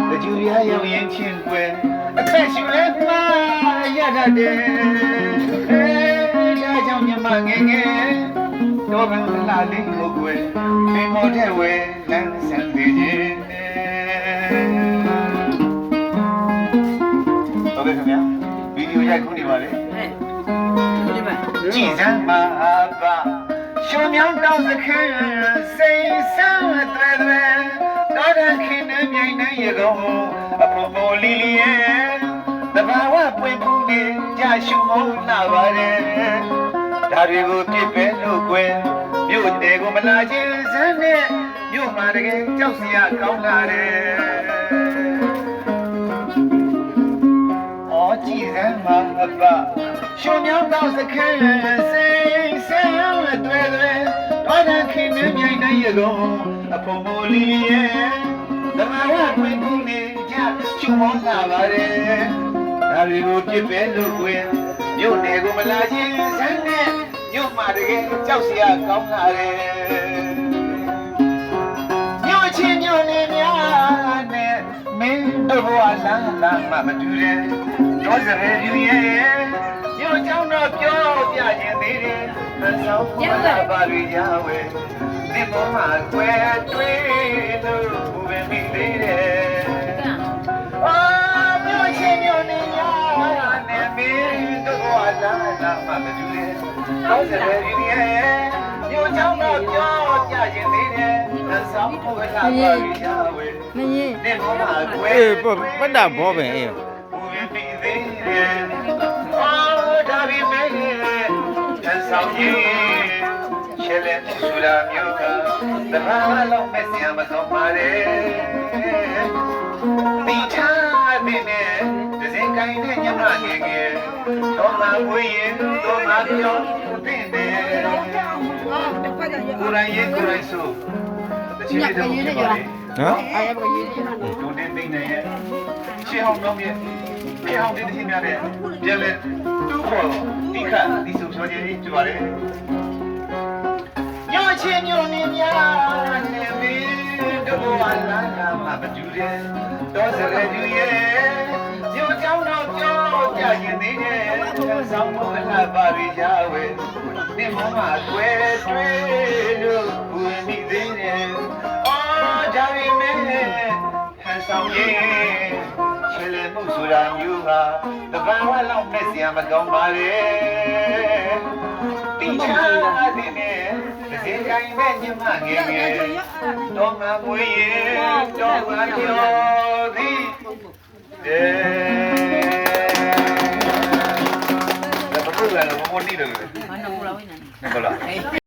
တကြူရရောက်ရင်ချင်းကွယ်အခက်ရှူလဲမှာရတတ်တယ်ဒါကြောင့်မြမငယ်ငယ်တော့ဘယ်လာလေးကိုကွယ်မိမောတဲ့ဝဲလမ်းဆန်းသေးခြင်းဟုတ်ကဲ့ခင်ဗျာဗီဒီယိုရိုက်ခုနေပါလေကြည်စမ်းမှာပါရှုံမြောင်းတောင်းစခန်းစိတ်ဆန်းတဲ့တဲ့တော်တဲ့ခင်နဲ့မြိုင်နဲ့ရကုန်အပပေါ်လီလီရဲ့တဘာဝပွင့်မှုနဲ့ကြာရှုံမောလာပါတယ်ဒါတွေကိုပြစ်ပဲလို့ကွယ်မြို့တယ်ကိုမလာခြင်းစမ်းနဲ့မြို့မှာတကယ်ကြောက်စရာကောင်းလာတယ်ကြည်စမ်းမှာအပရှုံမြောင်းတော့စခန်းစိတ်ဆန်းတွေ့တယ်တော်တဲ့ခင်နဲ့မြိုင်နိုင်ရကုန်အဖုံမလီရဲ့ဓမ္မဝပွင့်ကူနေကြချူမောလာပါတယ်ဒါတွေကိုပြစ်ပဲလို့ကွယ်မြို့နယ်ကိုမလာခြင်းစမ်းနဲ့မြို့မှာတကယ်ကြောက်စရာကောင်းလာတယ်မြို့ချင်းမြို့နေများနဲ့မင်းတို့ဘဝလမ်းလာမှမတူတယ်တော့စရဲယူရဲ့မြို့เจ้าတော့ပြောပြခြင်းသေးတယ်မဆောင်ဘာပါရရဝဲဒီပေါ်မှာကွယ်တွေးလို့ဘယ်မိသေးတယ်အာမြို့ချင်းမြို့နေရနဲ့မင်းတို့ဘဝလမ်းလာမှမတူတယ်တော့စရဲယူရဲ့မြို့เจ้าတော့ပြောပြခြင်းသေးတယ်မဆောင်ဘာပါရရဝဲမင်းဒီပေါ်မှာကွယ်ပတ်တာဘောပဲအေးဒါပေမဲ့ဆောင်ရင်ရှယ်လက်ဆူလာမျိုးကတဘာလုံးမဲ့ဆရာမဆုံးပါလေဒီချာနေနဲ့ဒဇင်ကိုင်းနဲ့ညမငယ်ငယ်တော့မဝေးရင်တော့မပြောတဲ့တယ်ကိုရိုင်းရဲ့ကိုရိုင်းဆိုတချီလေးတော့ပြောပါလေနော်အားရပါရေးရတာဒုတင်သိနေရဲ့ရှင်းအောင်တော့မြေရှင်းအောင်ဒီတင်များတဲ့ပြန်လဲတူခေါ်ဒီခါဒီဆိုပြောခြင်းကြွားတယ်ညောချင်းညိုနေများနေမင်းတို့ဝါလာလာမမတူတယ်တော့စရကျူရဲ့ညိုเจ้าတော့ပြောကြရင်သေးတယ်ဆောင်းမလာပါရကြဝဲဒီမမကွယ်တွေ့လို့ဝင်နေသေးတယ်အော်ဒါပေမဲ့ဟန်ဆောင်ရင်ချေလေမှုဆိုတာမျိုးဟာတပန်းဝက်လောက်မဲ့စရာမကောင်းပါလေတိချာတဲ့နဲ့ဒီကိုင်းမဲ့ညမငယ်ငယ်တော့မမွေးရင်တော့မပြောသည်ဒါဘယ်လိုလဲဘယ်လိုနေလဲဘာနမူလာဝိနေဟုတ်လား